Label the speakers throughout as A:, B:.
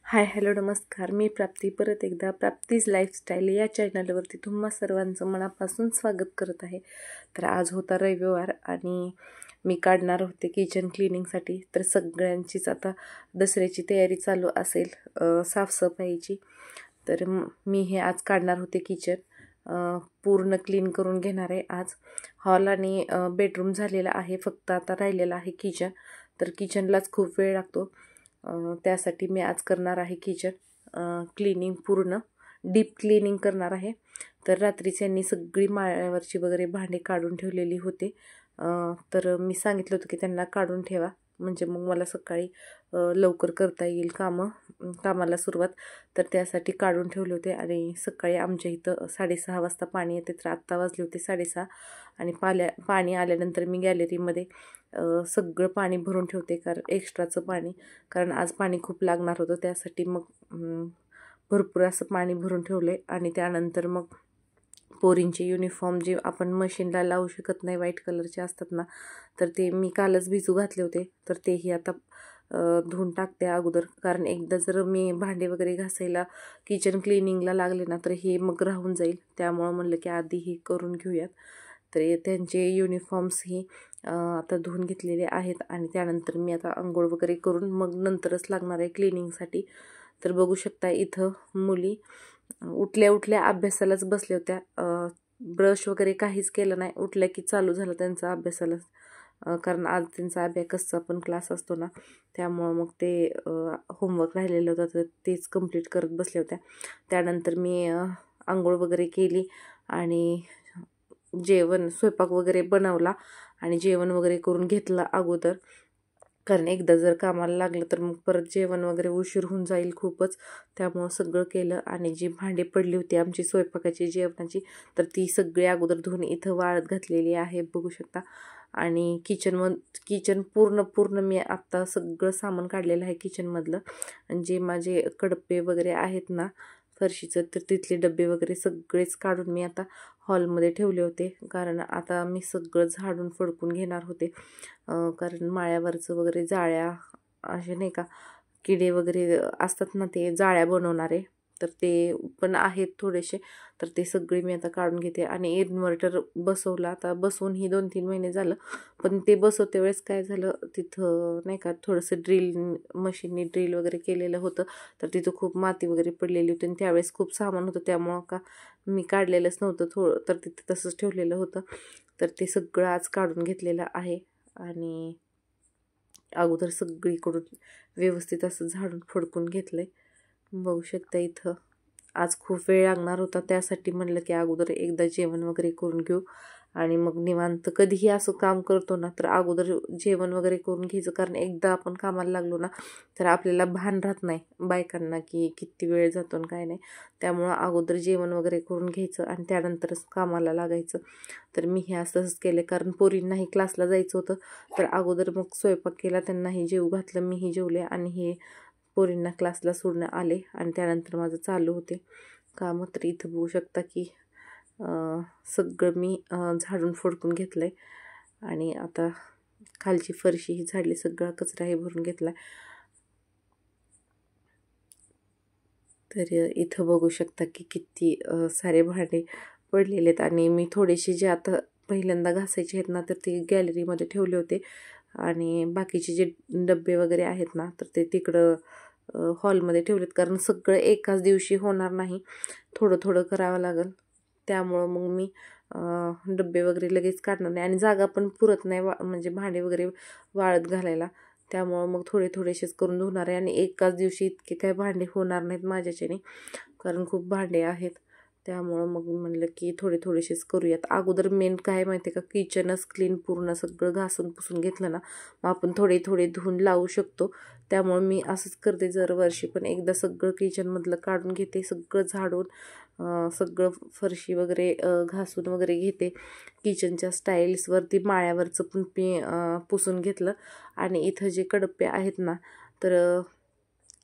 A: Hi hello नमस्कार. मी प्राप्ती परत एकदा प्राप्तीज लाईफस्टाईल या चॅनलवरती तुम्हा सर्वांचं मनापासून स्वागत करत आहे. तर आज होता रविवार आणि मी काढणार होते किचन क्लिनिंगसाठी. तर सगळ्यांचीच आता दसऱ्याची तयारी चालू असेल, साफसफाईची. तर मी हे आज काढणार होते किचन, पूर्ण क्लीन करून घेणार आहे आज. हॉल आणि बेडरूम झालेला आहे, फक्त आता राहिलेला आहे किचन. तर किचनलाच खूप वेळ लागतो, त्यासाठी मी आज करणार आहे किचन क्लिनिंग, पूर्ण डीप क्लिनिंग करणार आहे. तर रात्रीच यांनी सगळी माळ्यावरची वगैरे भांडी काढून ठेवलेली होते. तर मी सांगितलं होतं की त्यांना काढून ठेवा, म्हणजे मग मला सकाळी लवकर करता येईल कामाला सुरुवात. तर त्यासाठी काढून ठेवले होते. आणि सकाळी आमच्या इथं 6:30 वाजता पाणी येते. तर आत्ता वाजले होते 6:30. आणि पाणी आल्यानंतर मी गॅलरीमध्ये सगळं पाणी भरून ठेवते, कारण एक्स्ट्राचं पाणी, कारण आज पाणी खूप लागणार होतं. त्यासाठी मग भरपूर असं पाणी भरून ठेवले. आणि त्यानंतर मग पोरींचे युनिफॉर्म जे आपण मशीनला लावू शकत नाही, व्हाईट कलरचे असतात ना, तर ते मी कालच भिजू घातले होते. तर तेही आता धुवून टाकते अगोदर, कारण एकदा जर मी भांडे वगैरे घासायला किचन क्लिनिंगला लागले ना, तर हे मग राहून जाईल. त्यामुळं म्हणलं की आधी हे करून घेऊयात. तर त्यांचे युनिफॉर्म्सही आता धुवून घेतलेले आहेत. आणि त्यानंतर मी आता आंघोळ वगैरे करून मग नंतरच लागणार आहे क्लिनिंगसाठी. तर बघू शकता इथं मुली उठल्या उठल्या अभ्यासालाच बसल्या होत्या. ब्रश वगैरे काहीच केलं नाही, उठल्या की चालू झालं त्यांचा अभ्यासाला. कारण आज त्यांचा अबॅकसचा पण क्लास असतो ना, त्यामुळं मग ते होमवर्क राहिलेलं होतं, तर तेच कंप्लीट करत बसल्या होत्या. त्यानंतर मी आंघोळ वगैरे केली आणि स्वयंपाक वगैरे बनवला आणि जेवण वगैरे करून घेतलं अगोदर, कारण एकदा जर कामाला लागलं तर मग परत जेवण वगैरे उशीर होऊन जाईल खूपच. त्यामुळं सगळं केलं. आणि जी भांडी पडली होती आमची स्वयंपाकाची, जेवणाची, तर ती सगळी अगोदर धुवून इथं वाळत घातलेली आहे, बघू शकता. आणि किचन पूर्ण मी आत्ता सगळं सामान काढलेलं आहे किचनमधलं. आणि जे माझे कडपे वगैरे आहेत ना फरशीचं, तर तिथले डबे वगैरे सगळेच काढून मी आता हॉलमध्ये ठेवले होते, कारण आता मी सगळं झाडून फडकून घेणार होते. कारण माळ्यावरचं वगैरे जाळ्या, असे नाही का किडे वगैरे असतात ना, ते जाळ्या बनवणारे, तर ते पण आहेत थोडेसे. तर ते सगळे मी आता काढून घेते. आणि इन्व्हर्टर बसवला, आता बसवून ही 2-3 महिने झालं. पण ते बसवते वेळेस काय झालं, तिथं नाही का थोडंसं मशीननी ड्रिल वगैरे केलेलं होतं, तर तिथं खूप माती वगैरे पडलेली होती. आणि त्यावेळेस खूप सामान होतं, त्यामुळं का मी काढलेलंच नव्हतं थोडं, तर तिथं तसंच ठेवलेलं होतं. तर ते सगळं आज काढून घेतलेलं आहे. आणि अगोदर सगळीकडून व्यवस्थित असं झाडून फडकून घेतलंय, बघू शकता. इथं आज खूप वेळ लागणार होता, त्यासाठी म्हणलं की अगोदर एकदा जेवण वगैरे करून घेऊ आणि मग निवांत. कधीही असं काम करतो ना, तर अगोदर जेवण वगैरे करून घ्यायचं, कारण एकदा आपण कामाला लागलो ना, तर आपल्याला भान राहत नाही बायकांना की किती वेळ जातो आणि काय नाही. त्यामुळं अगोदर जेवण वगैरे करून घ्यायचं आणि त्यानंतरच कामाला लागायचं. तर मी हे असंच केलं, कारण पोरींनाही क्लासला जायचं होतं. तर अगोदर मग स्वयंपाक केला, त्यांनाही जेवू घातलं, मीही जेवले आणि हे पोरींना क्लासला सोडणं आले. आणि त्यानंतर माझं चालू होते कामं. तर इथं बघू शकता की सगळं मी झाडून फोडकून घेतलं आहे. आणि आता खालची फरशी ही झाडली, सगळा कचराही भरून घेतला. तर इथं बघू शकता की किती सारे भांडे पडलेले आहेत. आणि मी थोडेसे जे आता पहिल्यांदा घासायचे आहेत ना, तर ते गॅलरीमध्ये ठेवले होते. आणि बाकीचे जे डबे वगैरे आहेत ना, तर ते तिकडं हॉलमध्ये ठेवलेत, कारण सगळं एकाच दिवशी होणार नाही, थोडं थोडं करावं लागेल. त्यामुळं मग मी डबे वगैरे लगेच काढणार नाही. आणि जागा पण पुरत नाही म्हणजे भांडे वगैरे वाळत घालायला. त्यामुळं मग थोडेसेच करून धुणार आहे. आणि एकाच दिवशी इतके काय भांडे होणार नाहीत माझ्याच्याने, कारण खूप भांडे आहेत. त्यामुळं मग म्हणलं की थोडेसेच करूयात. अगोदर मेन काय माहिती आहे का, किचनच क्लीन पूर्ण सगळं घासून पुसून घेतलं ना, मग आपण थोडे धुवून लावू शकतो. त्यामुळे मी असंच करते दरवर्षी, पण एकदा सगळं किचनमधलं काढून घेते, सगळं झाडून सगळं फरशी वगैरे घासून वगैरे घेते. किचनच्या स्टाईल्सवरती माळ्यावरचं पण मी पुसून घेतलं. आणि इथं जे कडप्पे आहेत ना, तर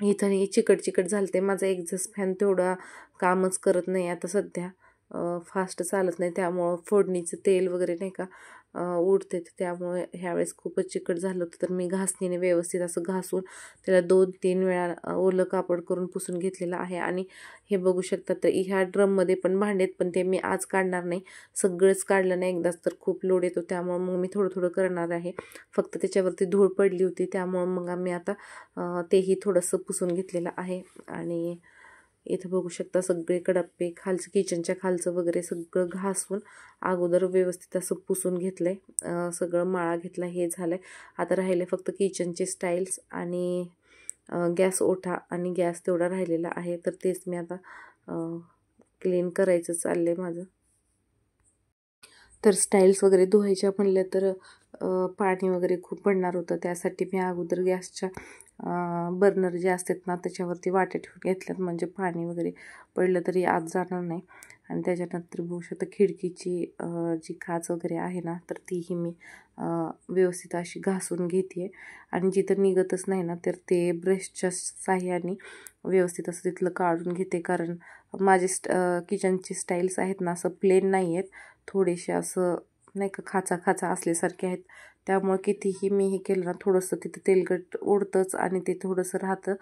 A: इथं चिकट झालं ते. माझा एक्झॉस्ट फॅन तेवढा कामच करत नाही आता सध्या, फास्ट चालत नाही. त्यामुळं फोडणीचं तेल वगैरे नाही का उडते, त्यामुळे ह्यावेळेस खूपच चिकट झालं होतं. तर मी घासणीने व्यवस्थित असं घासून त्याला 2-3 वेळा ओलं कापड करून पुसून घेतलेलं आहे. आणि हे बघू शकता, तर ह्या ड्रममध्ये पण भांडे आहेत, पण ते मी आज काढणार नाही. सगळंच काढलं नाही एकदाच तर खूप लोड येतो, त्यामुळे मग मी थोडं थोडं करणार आहे. फक्त त्याच्यावरती धूळ पडली होती, त्यामुळे मग आम्ही आता तेही थोडंसं पुसून घेतलेलं आहे. आणि इथं बघू शकता सगळे कडप्पे खालचं, किचनच्या खालचं वगैरे सगळं घासून अगोदर व्यवस्थित असं पुसून घेतलंय. सगळं माळा घेतला, हे झालंय. आता राहिले फक्त किचनचे स्टाईल्स आणि गॅस ओठा आणि गॅस तेवढा राहिलेला आहे. तर तेच मी आता क्लीन करायचं चाललंय माझं. तर स्टाईल्स वगैरे धुवायच्या म्हणलं तर पाणी वगैरे खूप पडणार होतं, त्यासाठी मी अगोदर गॅसच्या बर्नर जे असतात ना त्याच्यावरती वाट्या ठेवून घेतल्यात, म्हणजे पाणी वगैरे पडलं तरी आत जाणार नाही. आणि त्याच्यानंतर बघू शकता खिडकीची जी काच वगैरे आहे ना, तर तीही मी व्यवस्थित अशी घासून घेते. आणि जिथं निघतच नाही ना, तर ते ब्रशच्या साह्याने व्यवस्थित असं तिथलं काढून घेते. कारण माझे किचनचे स्टाईल्स आहेत ना, असं प्लेन नाही आहेत, थोडेसे असं नाही का खाचा खाचा असल्यासारखे आहेत. त्यामुळे कितीही मी हे केलं ना, थोडंसं तिथं तेलकट उडतंच आणि ते थोडंसं राहतं.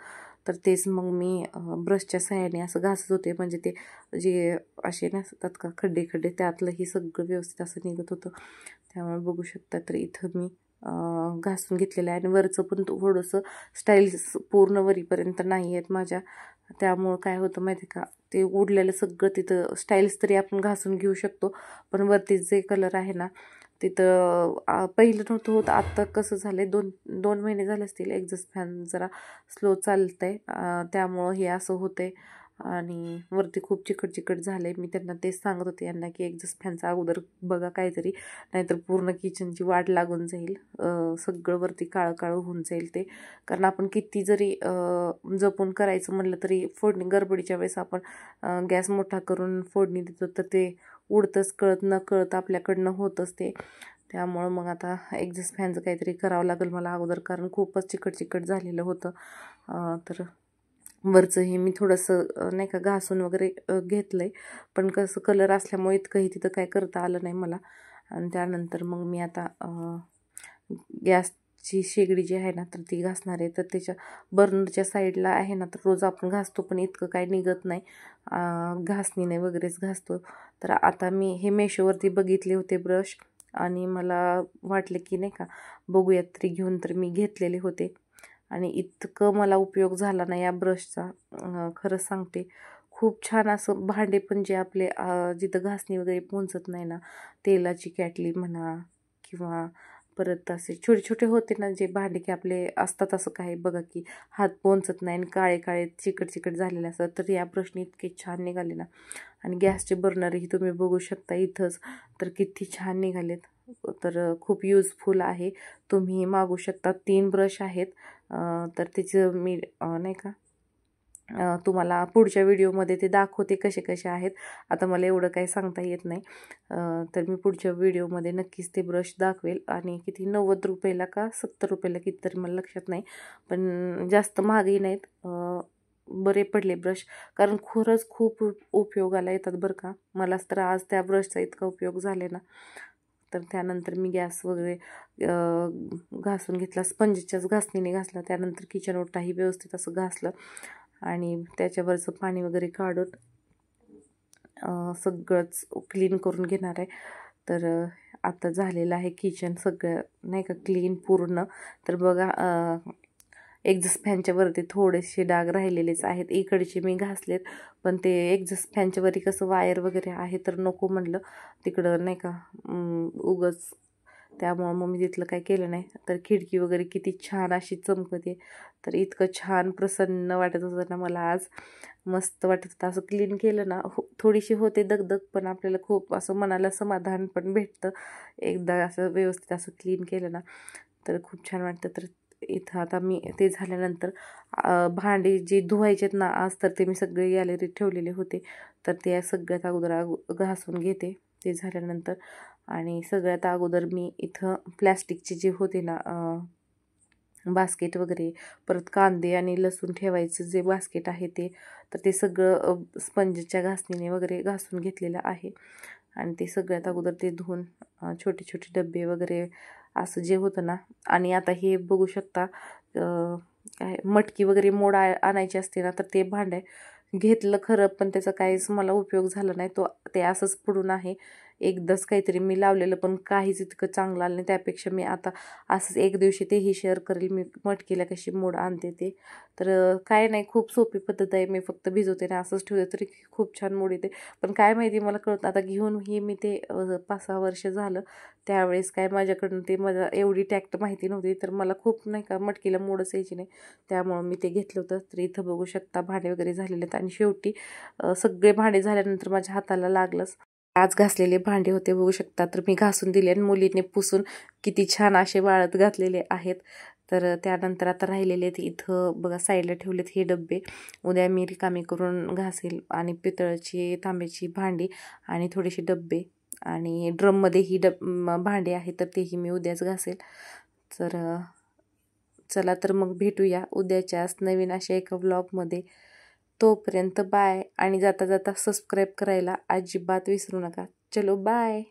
A: तर तेच मग मी ब्रशच्या साह्याने असं घासत होते, म्हणजे ते जे असे नसतात का खड्डे खड्डे, त्यातलंही सगळं व्यवस्थित असं निघत होतं. त्यामुळे बघू शकता, तर इथं मी घासून घेतलेलं आहे. आणि वरचं पण थोडंसं स्टाईल्स पूर्ण वरीपर्यंत नाही आहेत माझ्या, त्यामुळं काय होतं माहिती का, ते उडलेलं सगळं तिथं स्टाईल्स तरी आपण घासून घेऊ शकतो, पण वरती जे कलर आहे ना तिथं पहिलं नव्हतं होत. आत्ता कसं झालं आहे, 2 महिने झाले असतील एक्झॉस्ट फॅन जरा स्लो चालतं आहे, त्यामुळं हे असं होतं आहे. आणि वरती खूप चिकट चिकट झालं आहे. मी त्यांना तेच सांगत होते यांना की एक्झॉस्ट फॅनचा अगोदर बघा काहीतरी, नाहीतर पूर्ण किचनची वाट लागून जाईल, सगळं वरती काळं काळं होऊन जाईल ते. कारण आपण किती जरी जपून करायचं म्हटलं तरी फोडणी गडबडीच्या वेळेस आपण गॅस मोठा करून फोडणी देतो, तर ते उडतंच, कळत न कळत आपल्याकडनं होतंच ते. त्यामुळं मग आता एक्झॉस्ट फॅनचं काहीतरी करावं लागेल मला अगोदर, कारण खूपच चिकट चिकट झालेलं होतं. तर वरचं हे मी थोडंसं नाही का घासून वगैरे घेतलं आहे, पण कसं कलर असल्यामुळे इतकंही तिथं काय करता आलं नाही मला. आणि त्यानंतर मग मी आता गॅसची शेगडी जी आहे ना, तर ती घासणार आहे. तर त्याच्या बर्नरच्या साईडला आहे ना, तर रोज आपण घासतो, पण इतकं काय निघत नाही, घासणीने वगैरेच घासतो. तर आता मी हे मेशोवरती बघितले होते ब्रश, आणि मला वाटलं की नाही का बघूयात तरी घेऊन, तर मी घेतलेले होते. आणि इतकं मला उपयोग झाला ना या ब्रशचा, खरंच सांगते. खूप छान असं भांडे पण जे आपले जिथं घासणी वगैरे पोंचत नाही ना, तेलाची कॅटली म्हणा, किंवा परत असे छोटे छोटे होते ना जे भांडे की आपले असतात, असं काही बघा की हात पोंचत नाही आणि काळे काळे चिकट चिकट झालेले असतात, तर या ब्रशने इतके छान निघाले ना. आणि गॅसचे बर्नरही तुम्ही बघू शकता इथंच, तर किती छान निघालेत. तर खूप युजफुल आहे, तुम्ही मागू शकता. 3 ब्रश आहेत, तर त्याचं मी नाही का तुम्हाला पुढच्या व्हिडिओमध्ये ते दाखवते कसे कसे आहेत. आता मला एवढं काही सांगता येत नाही, तर मी पुढच्या व्हिडिओमध्ये नक्कीच ते ब्रश दाखवेल. आणि किती 90 रुपयाला का 70 रुपयाला किती तरी मला लक्षात नाही, पण जास्त महागही नाहीत, बरे पडले ब्रश. कारण खरंच खूप उपयोगाला येतात बरं का. मलाच तर आज त्या ब्रशचा इतका उपयोग झाले ना. तर त्यानंतर मी गॅस वगैरे घासून घेतला, स्पंजच्याच घासणीने घासला. त्यानंतर किचन ओटाही व्यवस्थित असं घासलं आणि त्याच्यावरचं पाणी वगैरे काढून सगळंच क्लीन करून घेणार आहे. तर आता झालेलं आहे किचन सगळं नाही का क्लीन पूर्ण. तर बघा एक्झॉस्ट फॅनच्या वरती थोडेसे डाग राहिलेलेच आहेत, इकडचे मी घासलेत, पण ते एक्झॉस्ट फॅनच्या वरती कसं वायर वगैरे आहे, तर नको म्हणलं तिकडं नाही का उगच, त्यामुळं मग मी तिथलं काय केलं नाही. तर खिडकी वगैरे किती छान अशी चमकते, तर इतकं छान प्रसन्न वाटत होतं ना मला आज, मस्त वाटत होतं. असं क्लीन केलं ना, थोडीशी होते दगदग, पण आपल्याला खूप असं मनाला समाधान पण भेटतं एकदा असं व्यवस्थित असं क्लीन केलं ना, तर खूप छान वाटतं. तर इथं आता मी ते झाल्यानंतर भांडी जे धुवायचे आहेत ना आज, तर ते मी सगळे गॅलरीत ठेवलेले होते, तर ते सगळ्यात अगोदर घासून घेते ते झाल्यानंतर. आणि सगळ्यात अगोदर मी इथं प्लॅस्टिकचे जे होते ना बास्केट वगैरे, परत कांदे आणि लसूण ठेवायचं जे बास्केट आहे ते, तर ते सगळं स्पंजच्या घासणीने वगैरे घासून घेतलेलं आहे. आणि ते सगळ्यात अगोदर ते धुवून छोटे छोटे डबे वगैरे असं जे होतं ना. आणि आता हे बघू शकता काय मटकी वगैरे मोड आणायची असते ना, तर ते भांडे घेतलं खरं, पण त्याचा काहीच मला उपयोग झाला नाही. ते असंच पडून आहे. एकदाच काहीतरी मी लावलेलं, पण काहीच इतकं चांगलं आलं नाही. त्यापेक्षा मी आता असंच एक दिवशी तेही शेअर करेल मी मटकीला कशी मोड आणते ते. तर काय नाही, खूप सोपी पद्धत आहे. मी फक्त भिजवते ना असंच ठेवते तरी खूप छान मोड येते. पण काय माहिती मला कळत आता घेऊन ही मी ते 5-6 वर्ष झालं. त्यावेळेस काय माझ्याकडून ते मला एवढी टॅक्ट माहिती नव्हती, तर मला खूप नाही का मटकीला मोडच यायची नाही. त्यामुळं मी ते घेतलं होतं. तर इथं बघू शकता भांडे वगैरे झालेले आहेत आणि शेवटी सगळे भांडे झाल्यानंतर माझ्या हाताला लागलंच. आज घासलेले भांडे होते बघू शकता, तर मी घासून दिले आणि मुलीने पुसून किती छान असे वाळत घातलेले आहेत. तर त्यानंतर आता राहिलेले आहेत इथं बघा साईडला ठेवलेत हे डब्बे. उद्या मी रिकामी करून घासेल आणि पितळाची तांब्याची भांडी आणि थोडेसे डब्बे आणि ड्रममध्ये ही भांडी आहेत, तर तेही मी उद्याच घासेल. तर चला तर मग भेटूया उद्याच्याच नवीन अशा एका व्लॉगमध्ये. तोपर्यंत बाय. आणि जाता जाता सबस्क्राईब करायला अजिबात विसरू नका. चलो बाय.